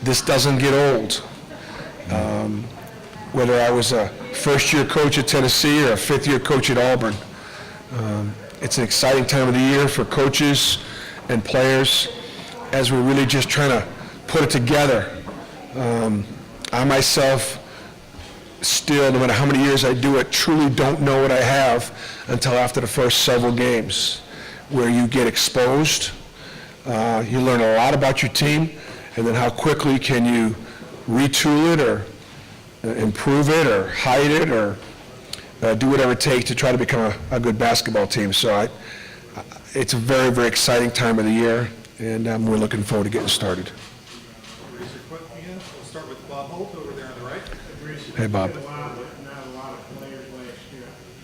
this doesn't get old. Whether I was a first-year coach at Tennessee or a fifth-year coach at Auburn, it's an exciting time of the year for coaches and players as we're really just trying to put it together. I myself still, no matter how many years I do it, truly don't know what I have until after the first several games, where you get exposed, you learn a lot about your team, and then how quickly can you retool it or improve it or hide it or do whatever it takes to try to become a good basketball team. So it's a very, very exciting time of the year, and we're looking forward to getting started. We'll start with Bob Holt over there on the right. Hey, Bob. Not a lot of players last year.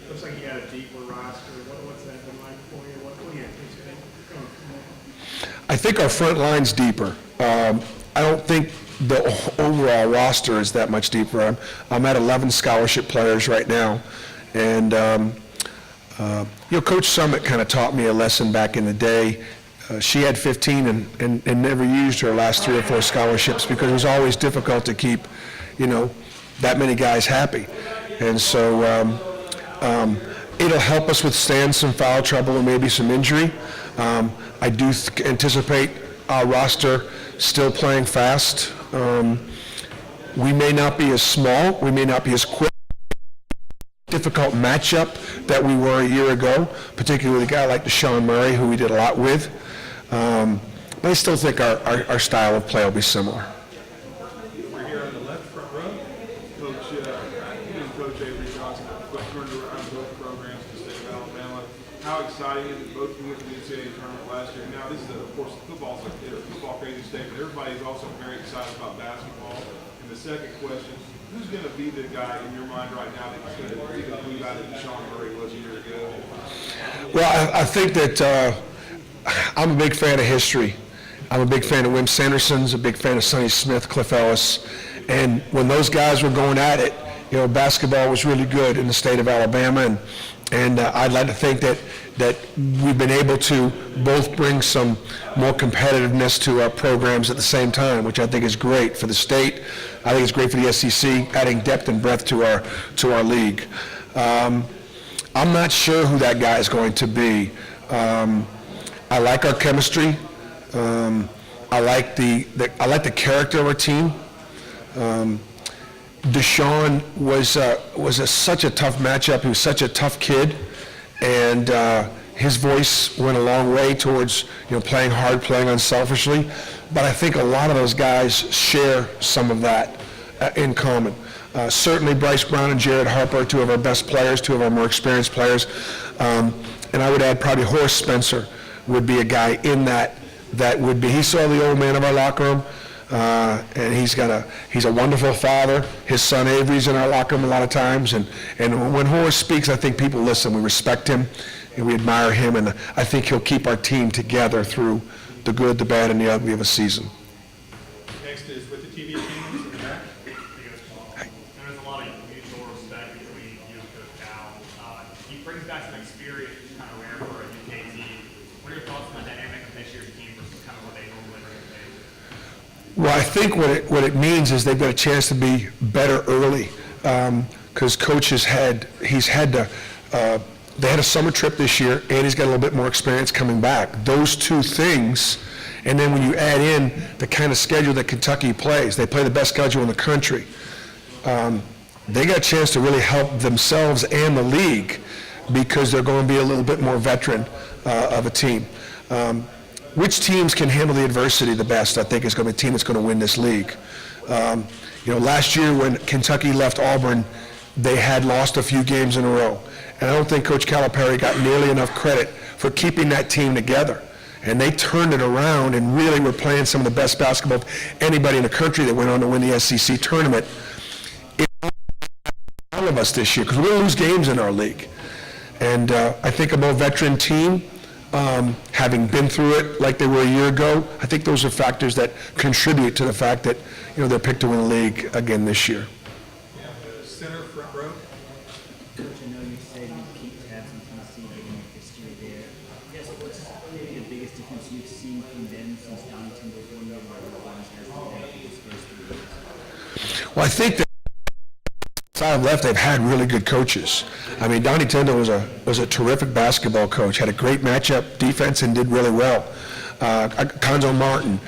Looks like you got a deeper roster. What's that been like for you? What do you anticipate going from there? I think our front line's deeper. I don't think the overall roster is that much deeper. I'm at 11 scholarship players right now, and Coach Summit kind of taught me a lesson back in the day. She had 15 and never used her last 3 or 4 scholarships because it was always difficult to keep, that many guys happy. And so it'll help us withstand some foul trouble and maybe some injury. I do anticipate our roster still playing fast. We may not be as small, we may not be as quick. Difficult matchup that we were a year ago, particularly with a guy like Deshaun Murray, who we did a lot with. But I still think our style of play will be similar. We're here on the left front row. Coach, you and Coach Avery Johnson have turned around both programs in the state of Alabama. How exciting is it? Both of you went to the NCAA tournament last year. Now, this is, of course, football's a football crazy state, but everybody is also very excited about basketball. And the second question, who's going to be the guy in your mind right now that's going to be the blue guy that Deshaun Murray was a year ago? Well, I think that I'm a big fan of history. I'm a big fan of Wim Sanderson's, a big fan of Sonny Smith, Cliff Ellis. And when those guys were going at it, basketball was really good in the state of Alabama. And I'd like to think that we've been able to both bring some more competitiveness to our programs at the same time, which I think is great for the state. I think it's great for the SEC, adding depth and breadth to our league. I'm not sure who that guy is going to be. I like our chemistry. I like the character of our team. Deshaun was such a tough matchup. He was such a tough kid, and his voice went a long way towards playing hard, playing unselfishly. But I think a lot of those guys share some of that in common. Certainly Bryce Brown and Jared Harper are 2 of our best players, 2 of our more experienced players. And I would add probably Horace Spencer would be a guy in that would be. He saw the old man of our locker room. And he's a wonderful father. His son Avery's in our locker room a lot of times, and when Horace speaks, I think people listen. We respect him, and we admire him, and I think he'll keep our team together through the good, the bad, and the ugly of a season. Next is with the TV teams in the back. There's a lot of mutual respect between you and Coach Cal. He brings back some experience, kind of rare for a UK team. What are your thoughts on the dynamic of this year's team versus kind of what they normally bring to the table? Well, I think what it means is they've got a chance to be better early, because Coach they had a summer trip this year, and he's got a little bit more experience coming back. Those 2 things, and then when you add in the kind of schedule that Kentucky plays, they play the best schedule in the country. They got a chance to really help themselves and the league because they're going to be a little bit more veteran of a team. Which teams can handle the adversity the best, I think, is going to be a team that's going to win this league. Last year when Kentucky left Auburn, they had lost a few games in a row. And I don't think Coach Calipari got nearly enough credit for keeping that team together. And they turned it around and really were playing some of the best basketball of anybody in the country that went on to win the SEC tournament. All of us this year, because we're going to lose games in our league. And I think a more veteran team, having been through it like they were a year ago, I think those are factors that contribute to the fact that they're picked to win the league again this year. Yeah, the center front row. Coach, I know you said you keep tabs on Tennessee given your history there. Yes, what's maybe the biggest difference you've seen from them since Donington was 1 year ago? Well, I think that side left, they've had really good coaches. I mean, Donnie Tendo was a terrific basketball coach, had a great matchup defense and did really well. Conzo Martin,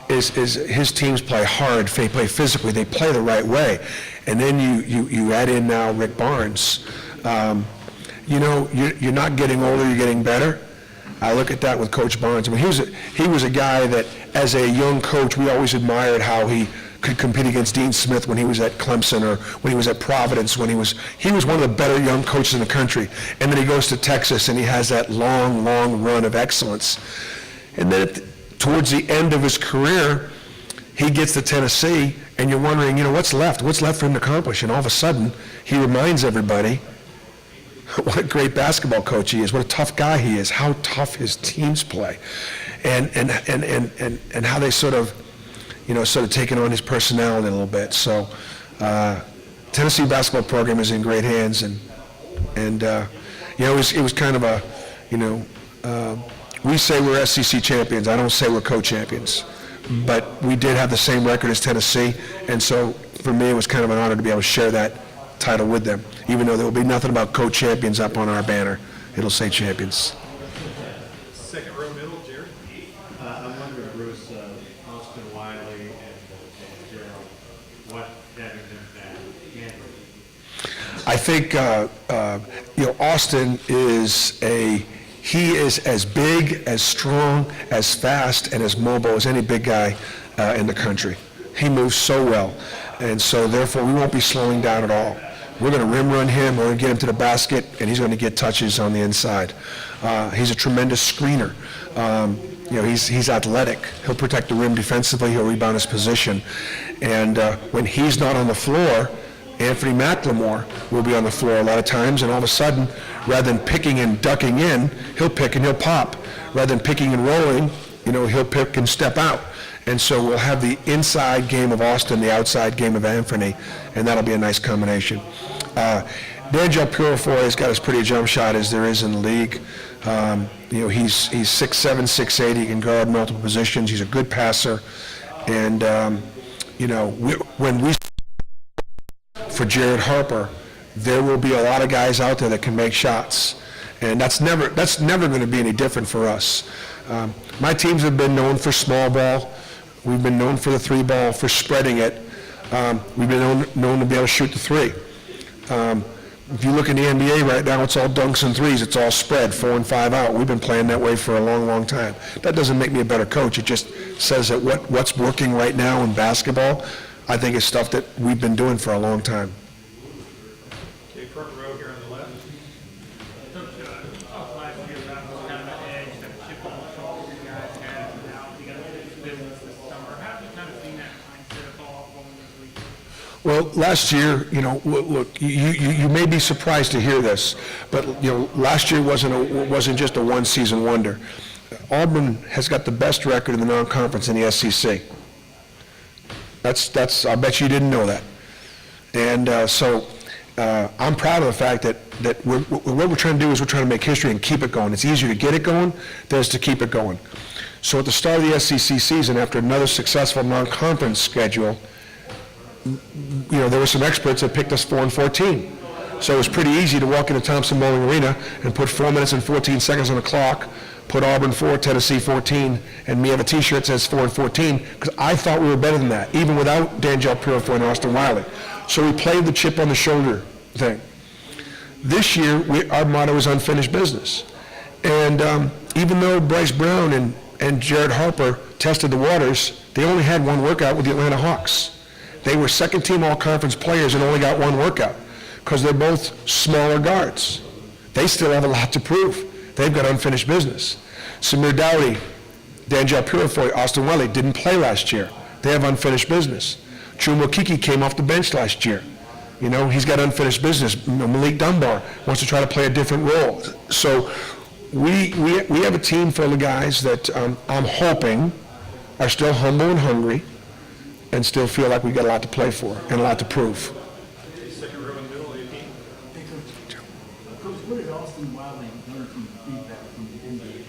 his teams play hard, they play physically, they play the right way. And then you add in now Rick Barnes. You're not getting older, you're getting better. I look at that with Coach Barnes. I mean, he was a guy that, as a young coach, we always admired how he could compete against Dean Smith when he was at Clemson or when he was at Providence. He was one of the better young coaches in the country. And then he goes to Texas and he has that long run of excellence. And then towards the end of his career, he gets to Tennessee, and you're wondering, what's left? What's left for him to accomplish? And all of a sudden, he reminds everybody what a great basketball coach he is, what a tough guy he is, how tough his teams play, and how they sort of taking on his personality a little bit. So, Tennessee basketball program is in great hands, and it was kind of a, we say we're SEC champions. I don't say we're co-champions, but we did have the same record as Tennessee, and so for me it was kind of an honor to be able to share that title with them, even though there will be nothing about co-champions up on our banner. It'll say champions. Second row middle, Jared. I wonder, Bruce, Austin Wiley and Gerald, what having them that can I think Austin he is as big, as strong, as fast, and as mobile as any big guy in the country. He moves so well, and so therefore we won't be slowing down at all. We're going to rim run him, we're going to get him to the basket, and he's going to get touches on the inside. He's a tremendous screener. He's athletic. He'll protect the rim defensively, he'll rebound his position. And when he's not on the floor, Anthony McLemore will be on the floor a lot of times, and all of a sudden, rather than picking and ducking in, he'll pick and he'll pop. Rather than picking and rolling, he'll pick and step out. And so we'll have the inside game of Austin, the outside game of Anthony, and that'll be a nice combination. D'Angelo Purifoy has got as pretty a jump shot as there is in the league. He's 6'7", 6'8", he can guard multiple positions. He's a good passer. And, when we for Jared Harper, there will be a lot of guys out there that can make shots. And that's never going to be any different for us. My teams have been known for small ball. We've been known for the three ball, for spreading it. We've been known to be able to shoot the three. If you look in the NBA right now, it's all dunks and threes. It's all spread, 4 and 5 out. We've been playing that way for a long time. That doesn't make me a better coach. It just says that what's working right now in basketball, I think is stuff that we've been doing for a long time. Okay, front row here on the left. Coach, talked last year about kind of an edge, that chip on the shoulder you guys had, and now you got to finish business this summer. How have you kind of seen that mindset evolve going this week? Well, last year, look, you may be surprised to hear this, but last year wasn't just a one-season wonder. Auburn has got the best record in the non-conference in the SEC. That's. I bet you didn't know that. And so I'm proud of the fact that what we're trying to do is we're trying to make history and keep it going. It's easier to get it going than it is to keep it going. So at the start of the SEC season, after another successful non-conference schedule, there were some experts that picked us 4-14. So it was pretty easy to walk into Thompson Bowling Arena and put 4 minutes and 14 seconds on the clock, put Auburn 4, Tennessee 14, and me have a T-shirt that says 4-14, because I thought we were better than that, even without D'Angelo Purifoy and Austin Wiley. So we played the chip on the shoulder thing. This year, our motto is unfinished business. And even though Bryce Brown and Jared Harper tested the waters, they only had one workout with the Atlanta Hawks. They were second-team all-conference players and only got one workout because they're both smaller guards. They still have a lot to prove. They've got unfinished business. Samir Dowdy, D'Angelo Purifoy, Austin Wiley didn't play last year. They have unfinished business. Chuma Kiki came off the bench last year. He's got unfinished business. Malik Dunbar wants to try to play a different role. So we have a team full of guys that I'm hoping are still humble and hungry and still feel like we've got a lot to play for and a lot to prove. Second row in the middle, 18. Coach, what did Austin Wiley learn from the feedback from the NBA?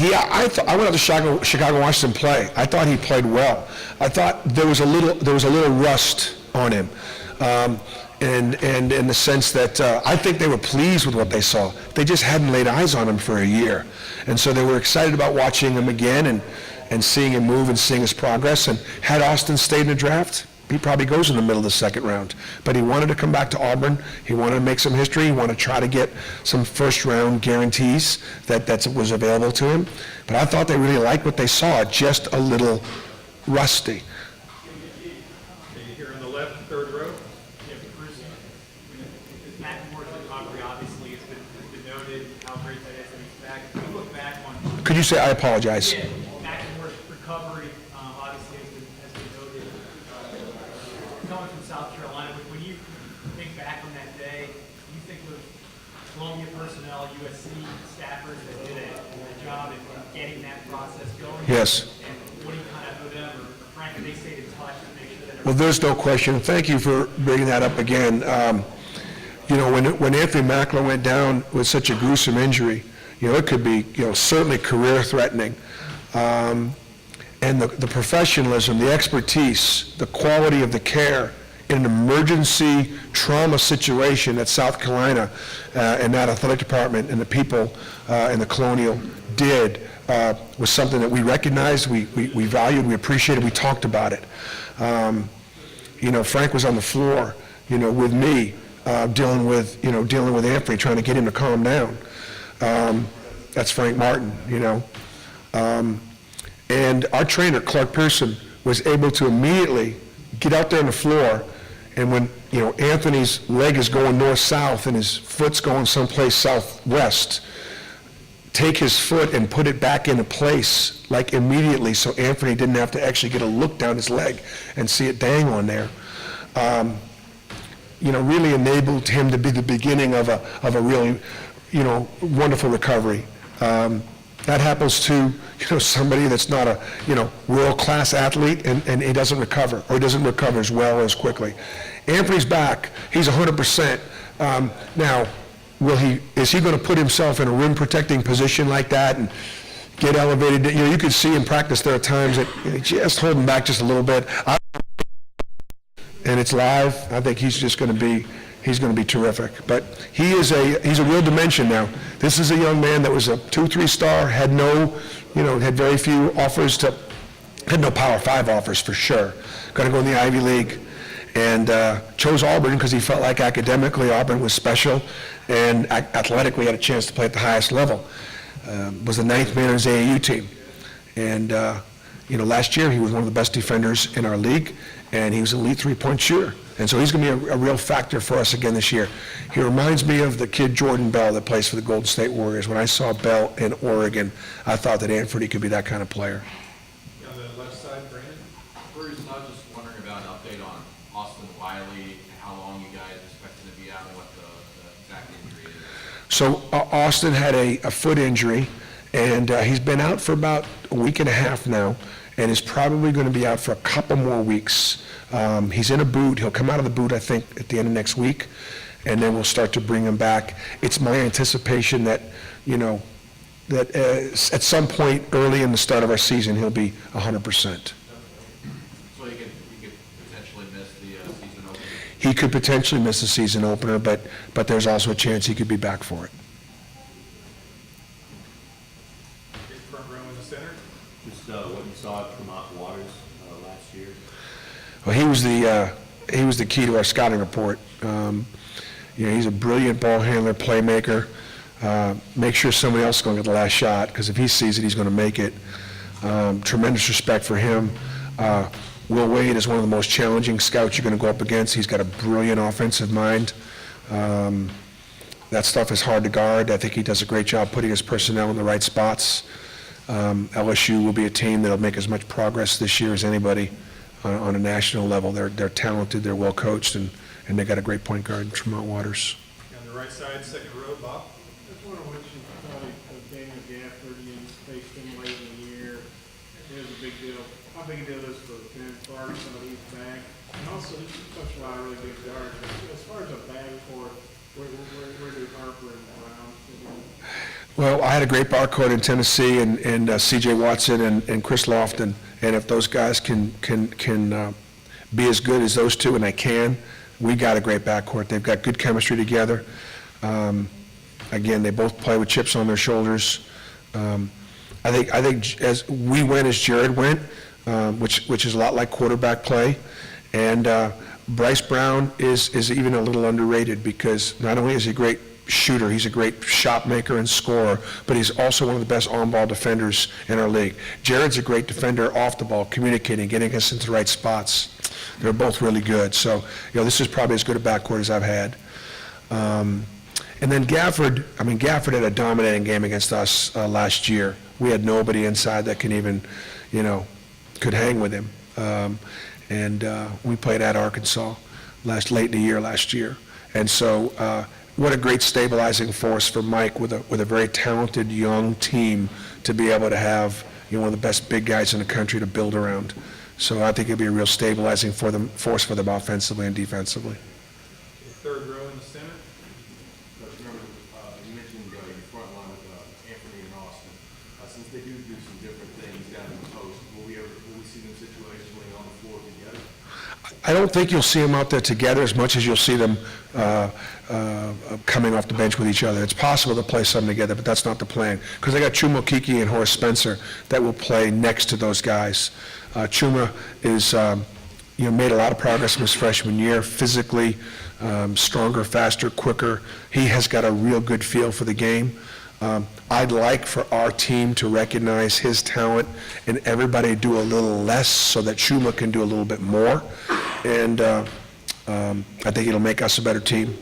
I went out to Chicago, Washington play. I thought he played well. I thought there was a little rust on him, and in the sense that I think they were pleased with what they saw. They just hadn't laid eyes on him for a year, and so they were excited about watching him again and seeing him move and seeing his progress. And had Austin stayed in the draft, he probably goes in the middle of the second round. But he wanted to come back to Auburn. He wanted to make some history. He wanted to try to get some first-round guarantees that was available to him. But I thought they really liked what they saw, just a little rusty. Okay, here on the left, third row. Yeah, Bruce, Matt Moore's recovery obviously has been noted, how great that is, and he's back. If you look back on Could you say, I apologize? Matt Moore's recovery, obviously has been noted. Coming from South Carolina, but when you think back on that day, you think of Columbia personnel, USC staffers that did a job in getting that process going. Yes. And what do you kind of owe them, or frankly, they stayed in touch to make sure that Well, there's no question. Thank you for bringing that up again. When Anthony Mackler went down with such a gruesome injury, it could be, certainly career-threatening. And the professionalism, the expertise, the quality of the care in an emergency trauma situation at South Carolina and that athletic department and the people in the Colonial did was something that we recognized, we valued, we appreciated, we talked about it. Frank was on the floor, with me, dealing with Anthony, trying to get him to calm down. That's Frank Martin, And our trainer, Clark Pearson, was able to immediately get out there on the floor, and when, Anthony's leg is going north-south and his foot's going someplace southwest, take his foot and put it back into place, like immediately, so Anthony didn't have to actually get a look down his leg and see it dang on there. Really enabled him to be the beginning of a really, wonderful recovery. That happens to, somebody that's not a, world-class athlete and he doesn't recover, or he doesn't recover as well or as quickly. Anthony's back. He's 100%. Now, is he going to put himself in a rim-protecting position like that and get elevated? You could see in practice there are times that just hold him back just a little bit. And it's live. I think he's going to be terrific. But he's a real dimension now. This is a young man that was a 2-3 star, had had very few offers had no Power 5 offers for sure. Going to go in the Ivy League, and chose Auburn because he felt like academically Auburn was special, and athletically had a chance to play at the highest level. Was the 9th man on his AAU team. And, last year he was one of the best defenders in our league, and he was an elite three-point shooter. And so he's going to be a real factor for us again this year. He reminds me of the kid Jordan Bell that plays for the Golden State Warriors. When I saw Bell in Oregon, I thought that Anthony could be that kind of player. On the left side, Brandon. Bruce, I was just wondering about an update on Austin Wiley, how long you guys expect him to be out, and what the exact injury is. So Austin had a foot injury, and he's been out for about a week and a half now, and is probably going to be out for a couple more weeks. He's in a boot. He'll come out of the boot, I think, at the end of next week, and then we'll start to bring him back. It's my anticipation that, that at some point early in the start of our season, he'll be 100%. So he could potentially miss the season opener? He could potentially miss the season opener, but there's also a chance he could be back for it. Big front row in the center. Just what you saw at Tremont Waters last year. Well, he was the key to our scouting report. He's a brilliant ball handler, playmaker. Make sure somebody else is going to get the last shot, because if he sees it, he's going to make it. Tremendous respect for him. Will Wade is one of the most challenging scouts you're going to go up against. He's got a brilliant offensive mind. That stuff is hard to guard. I think he does a great job putting his personnel in the right spots. LSU will be a team that'll make as much progress this year as anybody on a national level. They're talented, they're well coached, and they got a great point guard in Tremont Waters. On the right side, second row, Bob. I just wonder what you thought of Daniel Gafford. You faced him late in the year. It was a big deal. How big a deal is for Ben Clark, some of these back? And also, he's touched a lot of really good guards. As far as a backcourt, where do Harper and Brown fit in? Well, I had a great backcourt in Tennessee, and C.J. Watson and Chris Lofton, and if those guys can be as good as those two, and they can, we got a great backcourt. They've got good chemistry together. Again, they both play with chips on their shoulders. I think as we went as Jared went, which is a lot like quarterback play, and Bryce Brown is even a little underrated because not only is he a great shooter, he's a great shot maker and scorer, but he's also one of the best on-ball defenders in our league. Jared's a great defender off the ball, communicating, getting us into the right spots. They're both really good. So, this is probably as good a backcourt as I've had. And then Gafford had a dominating game against us last year. We had nobody inside that can even, could hang with him. And we played at Arkansas late in the year last year. And so what a great stabilizing force for Mike with a very talented young team to be able to have one of the best big guys in the country to build around. So I think it'd be a real stabilizing force for them offensively and defensively. Third row in the center. Coach, remember, you mentioned your front line with Anthony and Austin. Since they do some different things down in the post, will we see them situationally on the floor together? I don't think you'll see them out there together as much as you'll see them coming off the bench with each other. It's possible to play some together, but that's not the plan. Because they got Chuma Okeke and Horace Spencer that will play next to those guys. Chuma is, made a lot of progress in his freshman year, physically stronger, faster, quicker. He has got a real good feel for the game. I'd like for our team to recognize his talent and everybody do a little less so that Chuma can do a little bit more. And I think it'll make us a better team.